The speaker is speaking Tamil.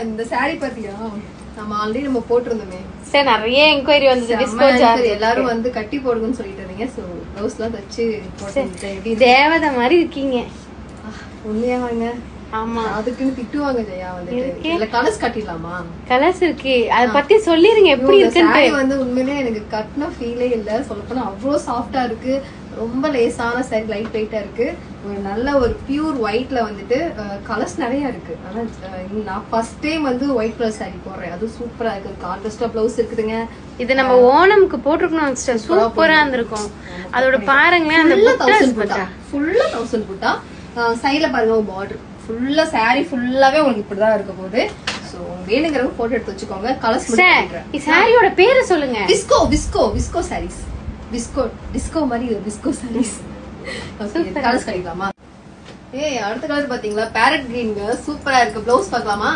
இந்த saree பாத்தியா நம்ம ஆல்ரெடி நம்ம போட்டுருந்தோமே சரி நிறைய என்கொயரி வந்தது டிஸ்கோ சார்ஜ் எல்லாரும் வந்து கட்டி போடுங்கன்னு சொல்லிட்டு இருந்தீங்க சோ ப்ளவுஸ்லாம் தச்சு போட்டுட்டேன் தேவதை மாதிரி இருக்கீங்க உண்மையாவாங்க ஆமா அதுக்குன்னு திட்டுவாங்க ஜெயா வந்துட்டு இல்ல கலர்ஸ் கட்டிடலாமா கலர்ஸ் இருக்கு அத பத்தி சொல்லிருங்க எப்படி இருக்குன்னு வந்து உண்மையிலேயே எனக்கு கட்டின ஃபீலே இல்ல சொல்லப்போனா அவ்வளவு சாஃப்டா இருக்கு ரொம்ப லேசான saree லைட் வெயிட்டா இருக்கு ஒரு நல்ல ஒரு பியூர் ஒயிட்ல வந்துட்டு கலர்ஸ் நிறைய இருக்கு ஆனா நான் ஃபர்ஸ்ட் டைம் வந்து ஒயிட் கலர் saree போடுறேன் அது சூப்பரா இருக்கு கான்ட்ராஸ்டா ப்ளவுஸ் இருக்குதுங்க இது நம்ம ஓணம்க்கு போட்டுருக்கணும் சிஸ்டர் சூப்பரா இருந்திருக்கும் அதோட பாருங்களேன் அந்த ஃபுல்லா 1000 புட்டா சைடுல பாருங்க பார்டர் ஃபுல்லா saree ஃபுல்லாவே உங்களுக்கு இப்படிதான் இருக்க போகுது சோ வேணுங்கறவங்க போட்டோ எடுத்து வச்சுக்கோங்க கலர்ஸ் மட்டும் இந்த சாரியோட பேரை சொல்லுங்க விஸ்கோ விஸ்கோ விஸ்கோ sarees விஸ்கோ டிஸ்கோ மாதிரி விஸ்கோ sarees கலர்ஸ் கிடைக்கலாமா அடுத்த கலர் பாத்தீங்களா பேரட் கிரீன் சூப்பரா இருக்கு ப்ளவுஸ் பார்க்கலாமா